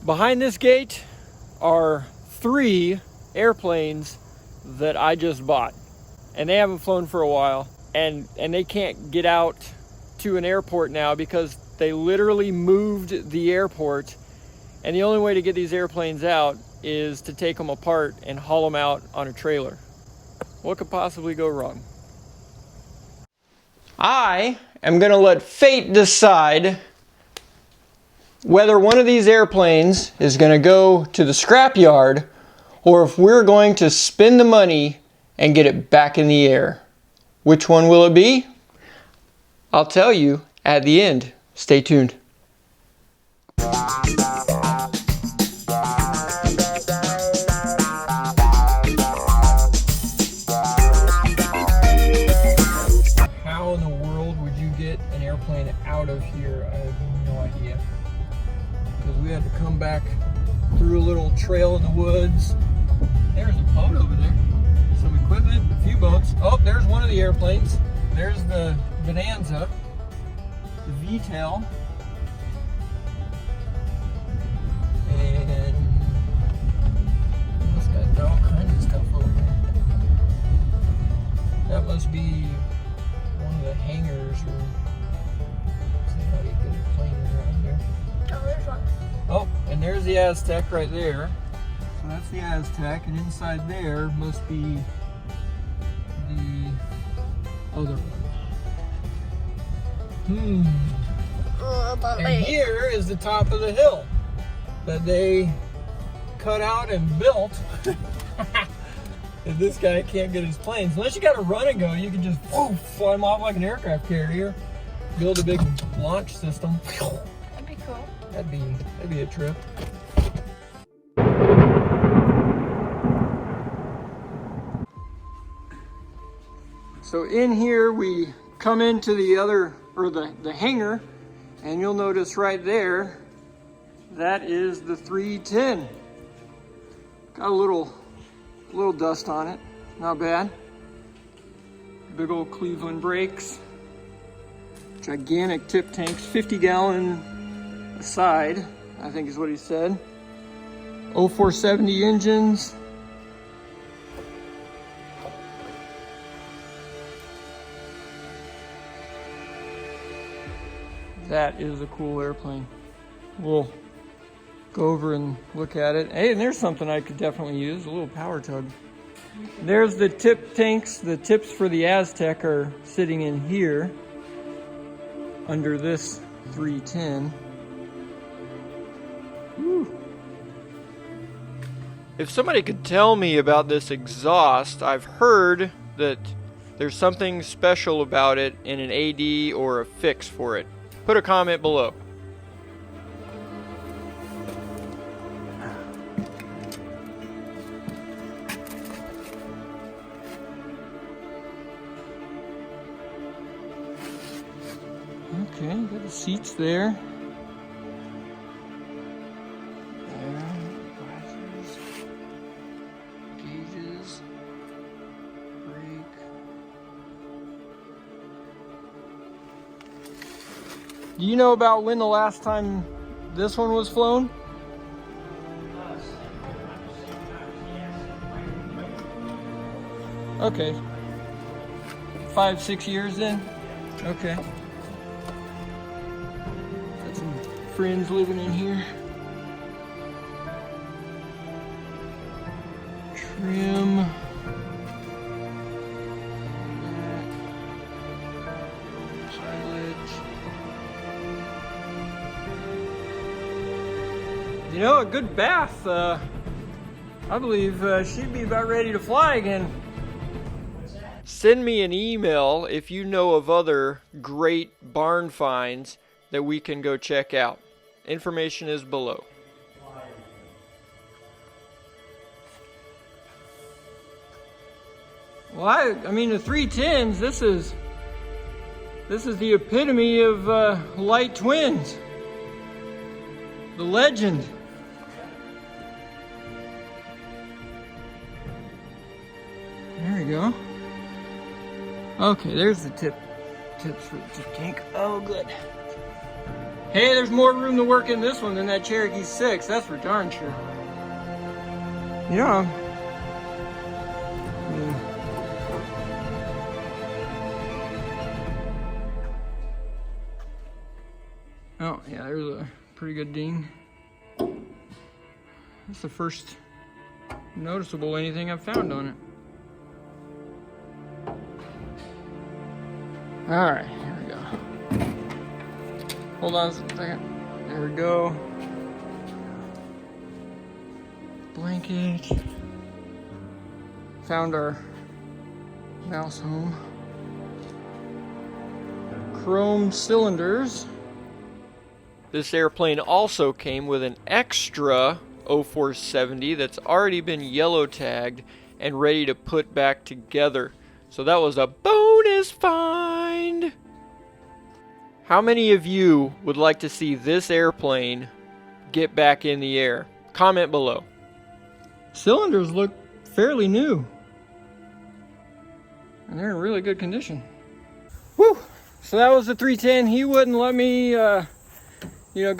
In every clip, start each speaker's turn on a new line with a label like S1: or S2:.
S1: Behind this gate are 3 airplanes that I just bought, and they haven't flown for a while, and they can't get out to an airport now because they literally moved the airport, and the only way to get these airplanes out is to take them apart and haul them out on a trailer. What could possibly go wrong? I am gonna let fate decide whether one of these airplanes is gonna go to the scrapyard or if we're going to spend the money and get it back in the air. Which one will it be? I'll tell you at the end. Stay tuned. How in the world would you get an airplane out of here? I have no idea. Because we had to come back through a little trail in the woods. There's a boat over there. Some equipment, a few boats. Oh, there's one of the airplanes. There's the Bonanza, the VTEL, and it's got all kinds of stuff over there. That must be one of the hangars, or see how you get a plane around there.
S2: Oh, there's one.
S1: Oh, and there's the Aztec right there. So that's the Aztec, and inside there must be the other one. And here is the top of the hill that they cut out and built. If this guy can't get his planes, unless you got a run and go, you can just fly them off like an aircraft carrier. Build a big launch system.
S2: That'd be cool.
S1: That'd be a trip. So in here we come into the other, or the hangar, and you'll notice right there, that is the 310. Got a little dust on it, not bad. Big old Cleveland brakes. Gigantic tip tanks, 50-gallon a side, I think is what he said. 0470 engines. That is a cool airplane. We'll go over and look at it. Hey, and there's something I could definitely use, a little power tug. There's the tip tanks. The tips for the Aztec are sitting in here under this 310. Woo. If somebody could tell me about this exhaust, I've heard that there's something special about it in an AD or a fix for it. Put a comment below. Okay, got the seats there. Visors, gauges, brake. Do you know about when the last time this one was flown? Okay. 5-6 years then? Okay. Got some friends living in here. Trim. You know, a good bath, I believe she'd be about ready to fly again. Send me an email if you know of other great barn finds that we can go check out. Information is below. Well, I mean, the 310s, this is the epitome of light twins. The legend. There we go. Okay, there's the tips for the tip tank. Oh, good. Hey, there's more room to work in this one than that Cherokee 6, that's for darn sure. Yeah. Oh, yeah, there's a pretty good ding. That's the first noticeable anything I've found on it. All right, here we go. Hold on a second. There we go. Blanket. Found our mouse home. Chrome cylinders. This airplane also came with an extra 0470 that's already been yellow tagged and ready to put back together. So that was a bonus find. How many of you would like to see this airplane get back in the air? Comment below. Cylinders look fairly new. And they're in really good condition. Woo! So that was the 310. He wouldn't let me go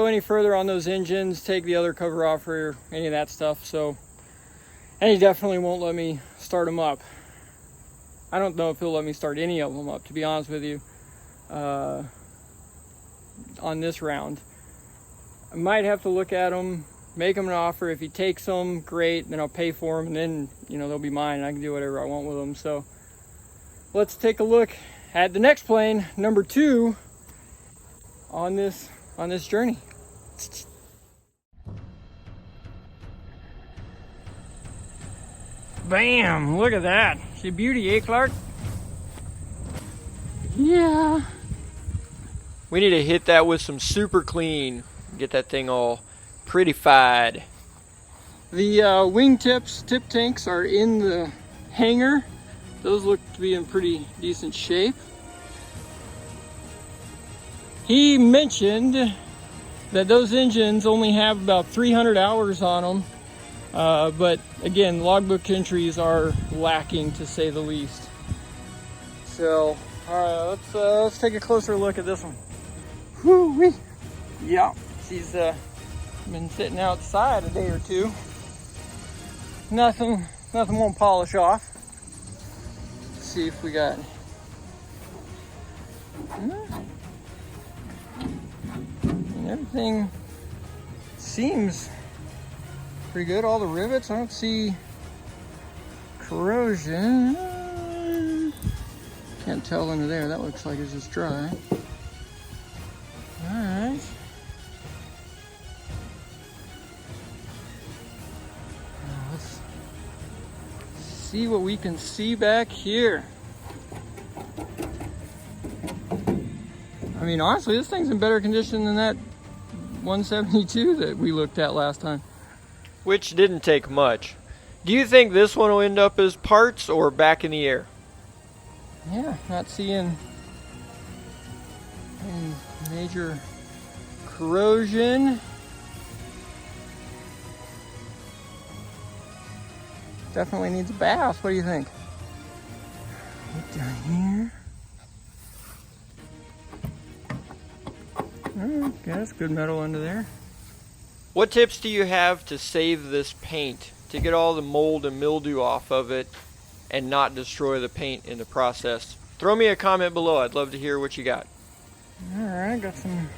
S1: any further on those engines, take the other cover off or any of that stuff. So, and he definitely won't let me start them up. I don't know if he'll let me start any of them up, to be honest with you, on this round. I might have to look at them, make him an offer. If he takes them, great, then I'll pay for them, and then, they'll be mine, and I can do whatever I want with them. So let's take a look at the next plane, number 2, on this journey. Bam! Look at that. She a beauty, eh, Clark? Yeah. We need to hit that with some super clean. Get that thing all prettified. The wingtips, tip tanks are in the hangar. Those look to be in pretty decent shape. He mentioned that those engines only have about 300 hours on them. But again, logbook entries are lacking, to say the least. So, all right, let's take a closer look at this one. Whoo-wee. Yeah, she's been sitting outside a day or two. Nothing won't polish off. Let's see if we got. Everything seems pretty good. All the rivets, I don't see corrosion. Can't tell under there. That looks like it's just dry. All right. Let's see what we can see back here. I mean, honestly, this thing's in better condition than that 172 that we looked at last time. Which didn't take much. Do you think this one will end up as parts or back in the air? Yeah, not seeing any major corrosion. Definitely needs a bath. What do you think? Look down here. Okay, that's good metal under there. What tips do you have to save this paint, to get all the mold and mildew off of it and not destroy the paint in the process? Throw me a comment below. I'd love to hear what you got. All right, got some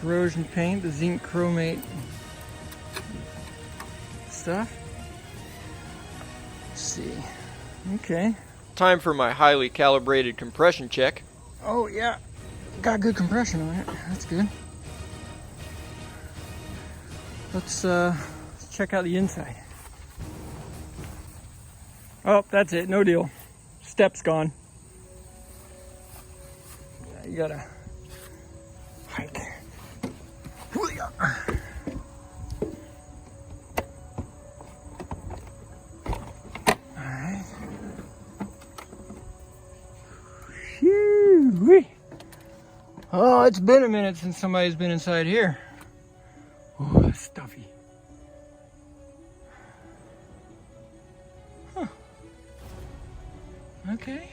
S1: corrosion paint, the zinc chromate stuff. Let's see. Okay. Time for my highly calibrated compression check. Oh yeah, got good compression on it. That's good. Let's check out the inside. Oh, that's it. No deal. Step's gone. You gotta hike. Alright. Phew. Oh, it's been a minute since somebody's been inside here. Oh, it's stuffy. Huh. Okay.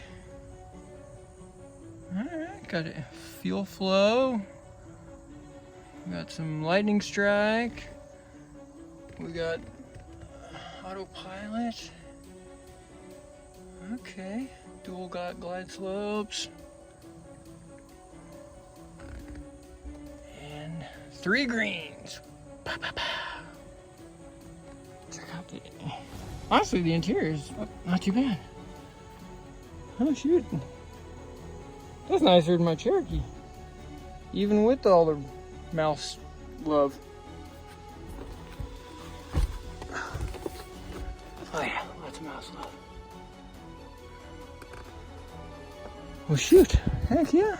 S1: Alright, got a fuel flow. Got some lightning strike. We got autopilot. Okay, dual glide slopes. And 3 greens. Pow, pow, pow. Check out the... Honestly, the interior is not too bad. Oh shoot. That's nicer than my Cherokee. Even with all the mouse love. Oh yeah, lots of mouse love. Well shoot, heck yeah.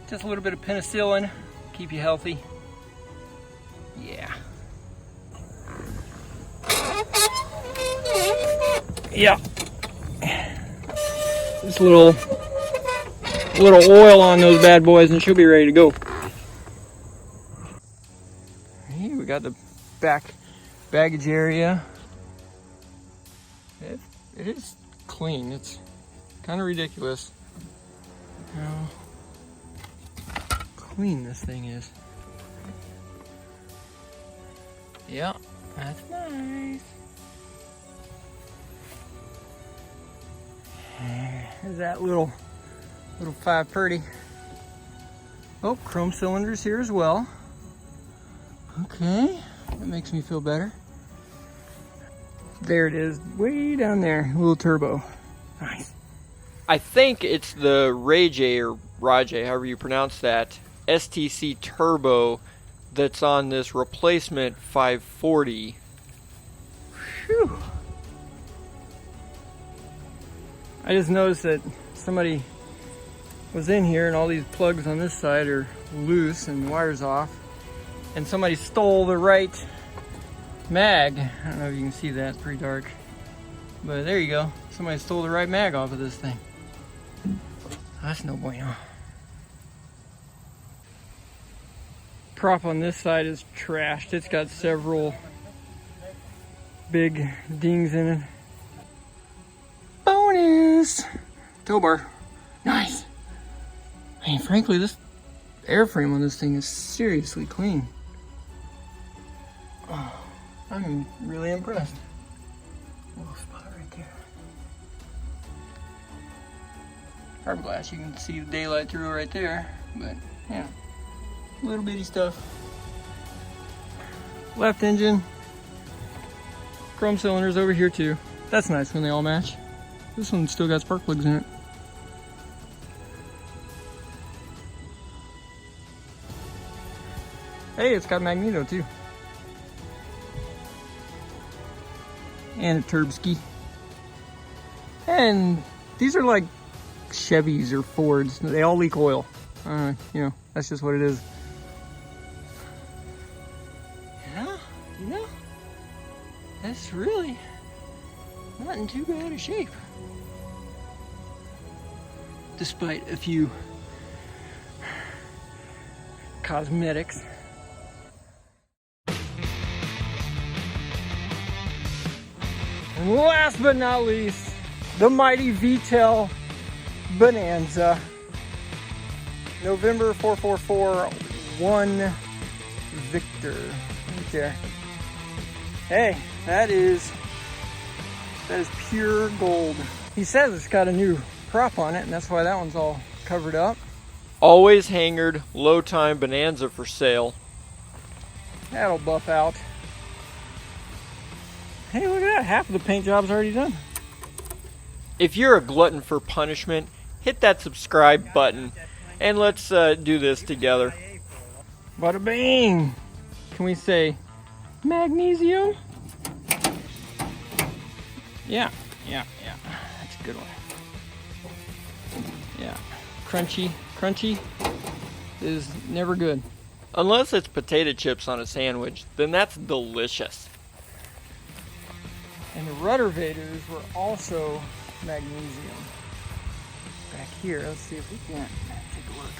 S1: Just a little bit of penicillin, keep you healthy. Yeah. Yeah. Just a little oil on those bad boys and she'll be ready to go. Here we got the back baggage area. It is clean. It's kind of ridiculous how clean this thing is. Yeah, that's nice. There's that little 530. Oh, chrome cylinders here as well. Okay, that makes me feel better. There it is, way down there, a little turbo. Nice. I think it's the Rajay or Rajay, however you pronounce that, STC turbo that's on this replacement 540. Whew. I just noticed that somebody was in here and all these plugs on this side are loose and the wire's off. And somebody stole the right mag. I don't know if you can see that, it's pretty dark. But there you go. Somebody stole the right mag off of this thing. That's no bueno. Prop on this side is trashed. It's got several big dings in it. Bonus! Tow bar. Nice. I mean, frankly, this airframe on this thing is seriously clean. Oh, I'm really impressed. Little spot right there. Fiberglass, you can see the daylight through right there, but yeah, little bitty stuff. Left engine, chrome cylinders over here too. That's nice when they all match. This one's still got spark plugs in it. Hey, it's got magneto too. And a turb ski. And these are like Chevys or Fords. They all leak oil. You know, that's just what it is. You know, that's really not in too bad a shape. Despite a few cosmetics. And last but not least, the mighty VTEL Bonanza. November 4441 Victor. Right there. Hey, that is pure gold. He says it's got a new prop on it, and that's why that one's all covered up. Always hangered, low time Bonanza for sale. That'll buff out. Hey, look at that. Half of the paint job's already done. If you're a glutton for punishment, hit that subscribe button and let's do this together. Bada bing! Can we say magnesium? Yeah. That's a good one. Yeah. Crunchy is never good. Unless it's potato chips on a sandwich, then that's delicious. And the rudder vaders were also magnesium. Back here, let's see if we can take a look.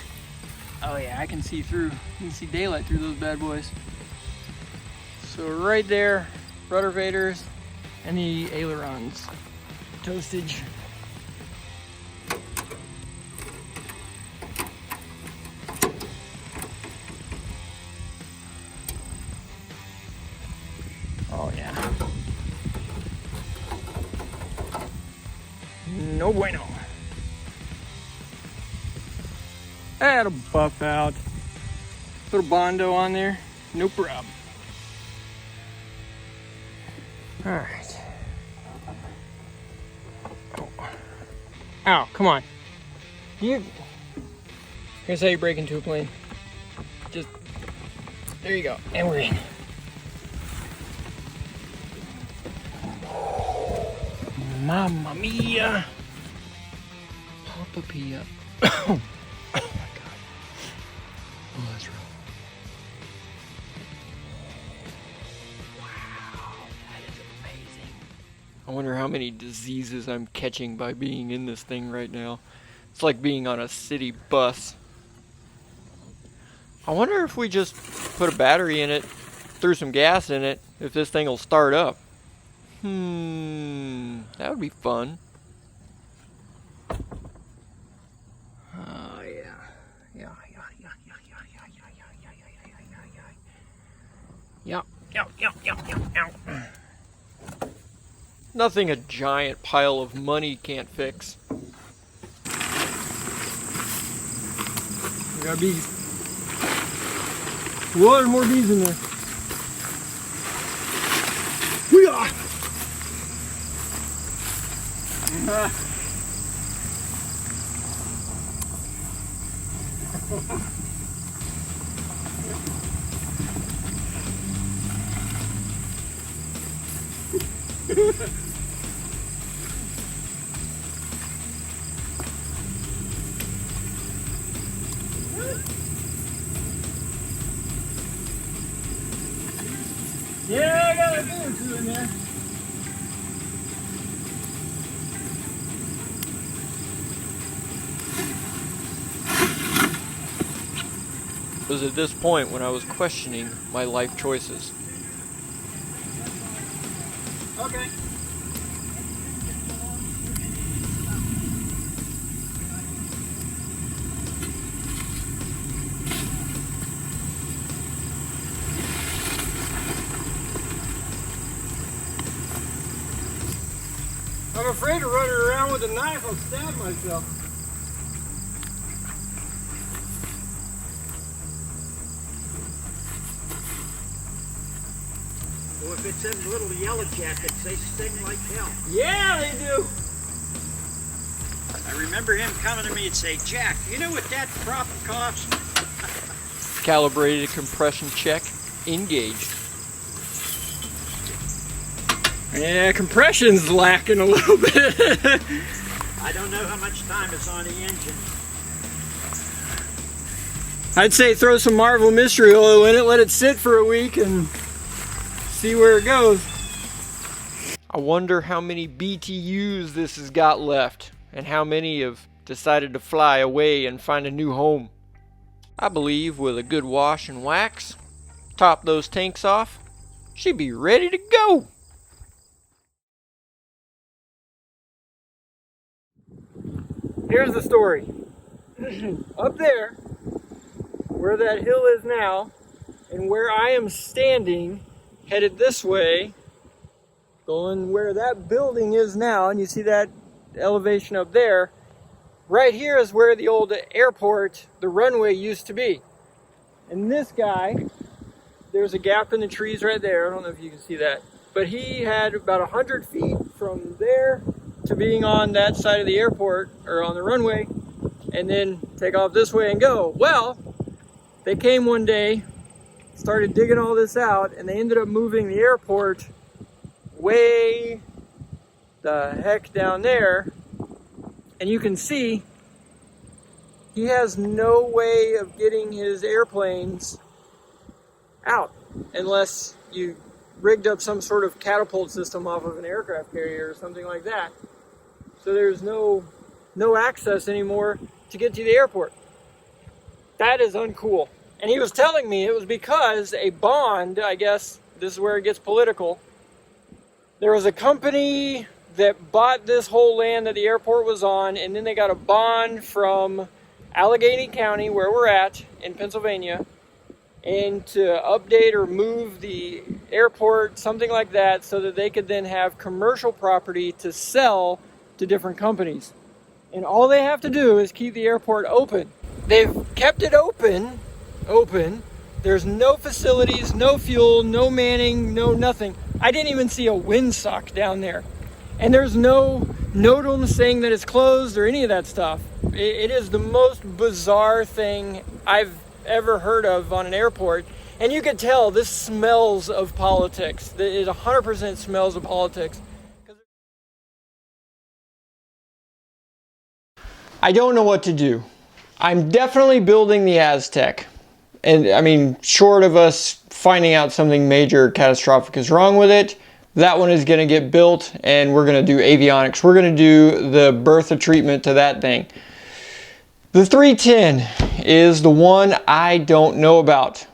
S1: Oh yeah, I can see through. You can see daylight through those bad boys. So right there, rudder vaders and the ailerons. Toastage. No bueno. Add a buff out. Put a Bondo on there. No problem. Alright. Oh. Ow, come on. Here's how you break into a plane. Just, there you go. And we're in. Mamma mia. Papa Pia. Oh my god. Oh, that's rough. Wow, that is amazing. I wonder how many diseases I'm catching by being in this thing right now. It's like being on a city bus. I wonder if we just put a battery in it, threw some gas in it, if this thing will start up. That would be fun. Yeah. Nothing a giant pile of money can't fix. We got bees. Whoa, there's more bees in there. We are. Yeah, I got a bee or two in there. It was at this point when I was questioning my life choices. Okay. I'm afraid of running around with a knife. I'll stab myself.
S3: Well, if it's them little yellow jackets, they sting like hell.
S1: Yeah, they do.
S3: I remember him coming to me and say, "Jack, you know what that prop costs?"
S1: Calibrated compression check engaged. Yeah, compression's lacking a little bit.
S3: I don't know how much time is on the engine.
S1: I'd say throw some Marvel Mystery Oil in it, let it sit for a week, and see where it goes. I wonder how many BTUs this has got left, and how many have decided to fly away and find a new home. I believe with a good wash and wax, top those tanks off, she'd be ready to go. Here's the story. Up there, where that hill is now, and where I am standing, headed this way, going where that building is now, and you see that elevation up there, right here is where the old airport, the runway, used to be. And this guy, there's a gap in the trees right there, I don't know if you can see that, but he had about 100 feet from there to being on that side of the airport, or on the runway, and then take off this way and go. Well, they came one day, started digging all this out, and they ended up moving the airport way the heck down there. And you can see he has no way of getting his airplanes out unless you rigged up some sort of catapult system off of an aircraft carrier or something like that. So there's no access anymore to get to the airport. That is uncool. And he was telling me it was because a bond, I guess this is where it gets political, there was a company that bought this whole land that the airport was on, and then they got a bond from Allegheny County, where we're at in Pennsylvania, and to update or move the airport, something like that, so that they could then have commercial property to sell to to different companies. And all they have to do is keep the airport open. They've kept it open. There's no facilities, no fuel, no manning, no nothing. I didn't even see a windsock down there. And there's no NOTAM saying that it's closed or any of that stuff. It is the most bizarre thing I've ever heard of on an airport. And you could tell this smells of politics. It 100% smells of politics. I don't know what to do. I'm definitely building the Aztec. And I mean, short of us finding out something major catastrophic is wrong with it, that one is going to get built and we're going to do avionics. We're going to do the Bertha treatment to that thing. The 310 is the one I don't know about.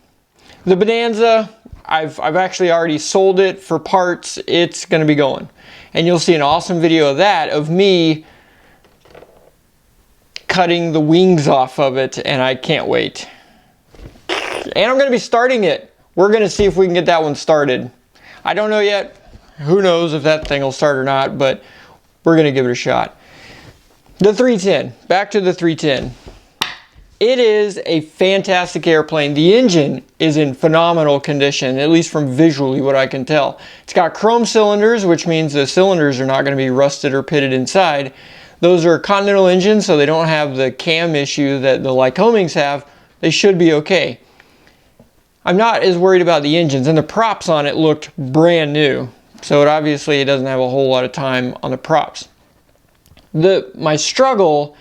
S1: The Bonanza, I've actually already sold it for parts. It's going to be going. And you'll see an awesome video of that, of me cutting the wings off of it, and I can't wait. And I'm going to be starting it. We're going to see if we can get that one started. I don't know yet. Who knows if that thing will start or not, but we're going to give it a shot. The 310. Back to the 310. It is a fantastic airplane. The engine is in phenomenal condition, at least from visually what I can tell. It's got chrome cylinders, which means the cylinders are not going to be rusted or pitted inside. Those are Continental engines, so they don't have the cam issue that the Lycomings have. They should be okay. I'm not as worried about the engines, and the props on it looked brand new. So it obviously doesn't have a whole lot of time on the props. My struggle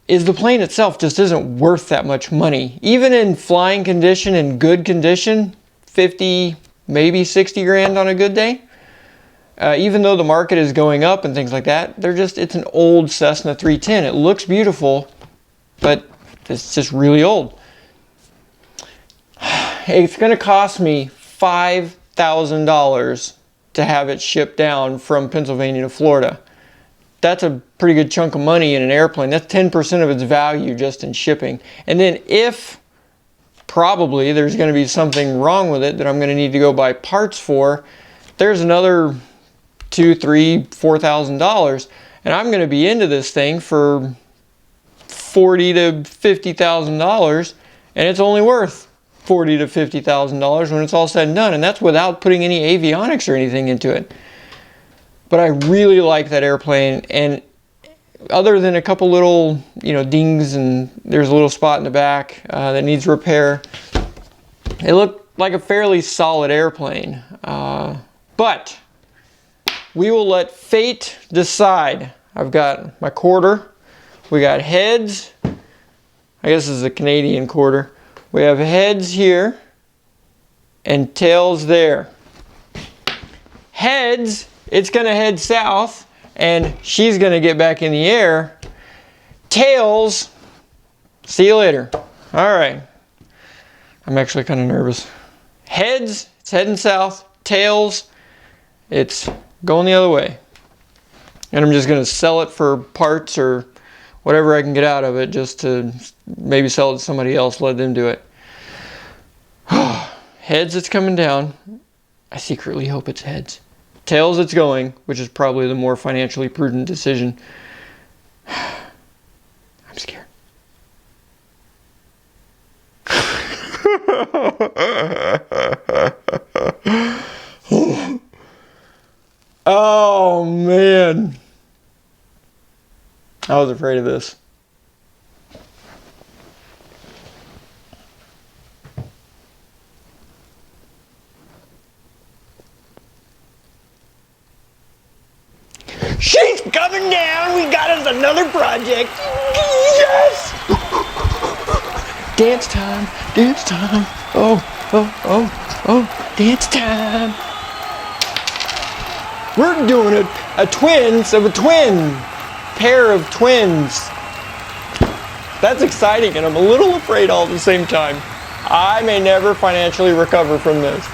S1: is the plane itself just isn't worth that much money. Even in flying condition and good condition, 50, maybe 60 grand on a good day. Even though the market is going up and things like that, it's an old Cessna 310. It looks beautiful, but it's just really old. It's going to cost me $5,000 to have it shipped down from Pennsylvania to Florida. That's a pretty good chunk of money in an airplane. That's 10% of its value just in shipping. And then if probably there's going to be something wrong with it that I'm going to need to go buy parts for, there's another $2,000, $3,000, $4,000, and I'm going to be into this thing for $40,000 to $50,000, and it's only worth $40,000 to $50,000 when it's all said and done, and that's without putting any avionics or anything into it. But I really like that airplane, and other than a couple little, dings, and there's a little spot in the back that needs repair, it looked like a fairly solid airplane. But we will let fate decide. I've got my quarter. We got heads. I guess this is a Canadian quarter. We have heads here and tails there. Heads, it's going to head south and she's going to get back in the air. Tails, see you later. All right. I'm actually kind of nervous. Heads, it's heading south. Tails, it's going the other way. And I'm just going to sell it for parts or whatever I can get out of it, just to maybe sell it to somebody else, let them do it. Heads, it's coming down. I secretly hope it's heads. Tails, it's going, which is probably the more financially prudent decision. I'm scared. Oh man, I was afraid of this. She's coming down. We got us another project. Yes! Dance time, dance time. Oh, dance time. We're doing a twins of a twin. Pair of twins. That's exciting, and I'm a little afraid all at the same time. I may never financially recover from this.